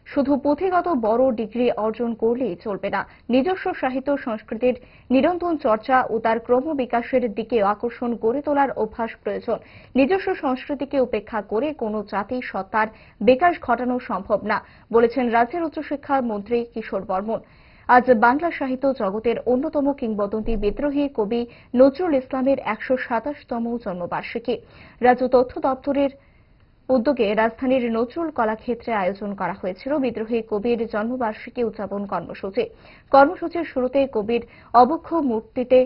শুধু পুঁথিগত বড় ডিগ্রি অর্জন করলেই চলবে না, নিজস্ব সাহিত্য সংস্কৃতির নিরন্তর চর্চা ও তার ক্রমবিকাশের দিকে আকর্ষণ গড়ে তোলার অভ্যাস প্রয়োজন। নিজস্ব সংস্কৃতিকে উপেক্ষা করে কোনো জাতির সত্তার বিকাশ ঘটানো সম্ভব না, বলেছেন রাজ্যের উচ্চশিক্ষা মন্ত্রী কিশোর বর্মন। আজ বাংলা সাহিত্য জগতের অন্যতম কিংবদন্তি বিদ্রোহী কবি নজরুল ইসলামের ১২৭তম জন্মবার্ষিকী। রাজ্য তথ্য দপ্তরের উদ্যোগে রাজধানীর নজরুল কলাক্ষেত্রে আয়োজন করা হয়েছিল বিদ্রোহী কবির জন্মবার্ষিকী উদযাপন কর্মসূচি। কর্মসূচির শুরুতে কবির অবক্ষ মূর্তিতে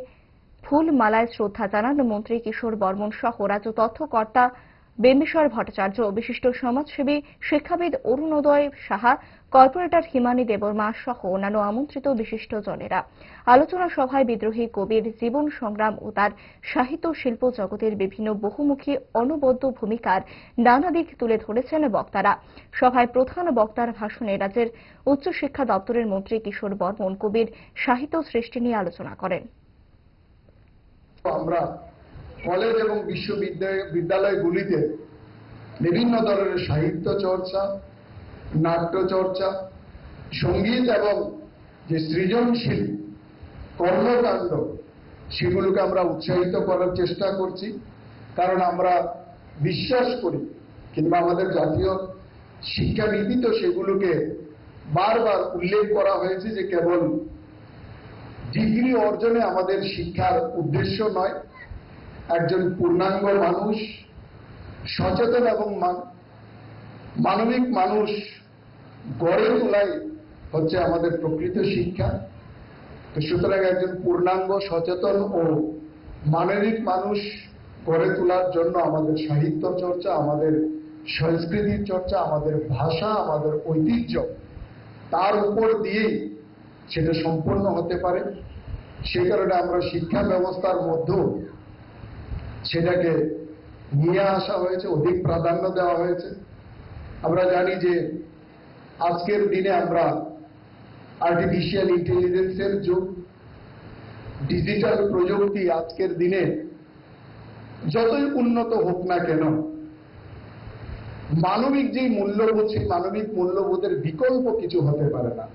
ফুল মালায় শ্রদ্ধা জানান মন্ত্রী কিশোর বর্মন সহ রাজ্য তথ্যকর্তা বিম্বিসার ভট্টাচার্য, বিশিষ্ট সমাজসেবী শিক্ষাবিদ অরুণোদয় সাহা, কর্পোরেটর হিমানী দেববর্মা সহ অন্যান্য আমন্ত্রিত বিশিষ্টজনেরা। আলোচনা সভায় বিদ্রোহী কবির জীবন সংগ্রাম ও তার সাহিত্য শিল্প জগতের বিভিন্ন বহুমুখী অনবদ্য ভূমিকার নানা দিক তুলে ধরেছেন বক্তারা। সভায় প্রধান বক্তার ভাষণে রাজ্যের উচ্চশিক্ষা দপ্তরের মন্ত্রী কিশোর বর্মন কবির সাহিত্য সৃষ্টি নিয়ে আলোচনা করেন। আমরা কলেজ এবং বিশ্ববিদ্যালয়গুলিতে বিভিন্ন ধরনের সাহিত্য চর্চা, নাট্য চর্চা, সঙ্গীত এবং যে সৃজনশীল কর্মকাণ্ড সেগুলোকে আমরা উৎসাহিত করার চেষ্টা করছি। কারণ আমরা বিশ্বাস করি, কিংবা আমাদের জাতীয় শিক্ষানীতি তো সেগুলোকে বারবার উল্লেখ করা হয়েছে যে কেবল ডিগ্রি অর্জনে আমাদের শিক্ষার উদ্দেশ্য নয়, একজন পূর্ণাঙ্গ মানুষ, সচেতন এবং মানবিক মানুষ গড়ে তোলাই হচ্ছে আমাদের প্রকৃত শিক্ষা। তো সুতরাং একজন পূর্ণাঙ্গ, সচেতন ও মানবিক মানুষ গড়ে তোলার জন্য আমাদের সাহিত্য চর্চা, আমাদের সংস্কৃতির চর্চা, আমাদের ভাষা, আমাদের ঐতিহ্য, তার উপর দিয়েই সেটা সম্পন্ন হতে পারে। সেই কারণে আমরা শিক্ষা ব্যবস্থার মধ্যেও সেটাকে নিয়ে আসা হয়েছে, অধিক প্রাধান্য দেওয়া হয়েছে। আমরা জানি যে আজকের দিনে আমরা আর্টিফিশিয়াল ইন্টেলিজেন্সের যুগ, ডিজিটাল প্রযুক্তি আজকের দিনে যতই উন্নত হোক না কেন, মানবিক যে মূল্যবোধ, সেই মানবিক মূল্যবোধের বিকল্প কিছু হতে পারে না।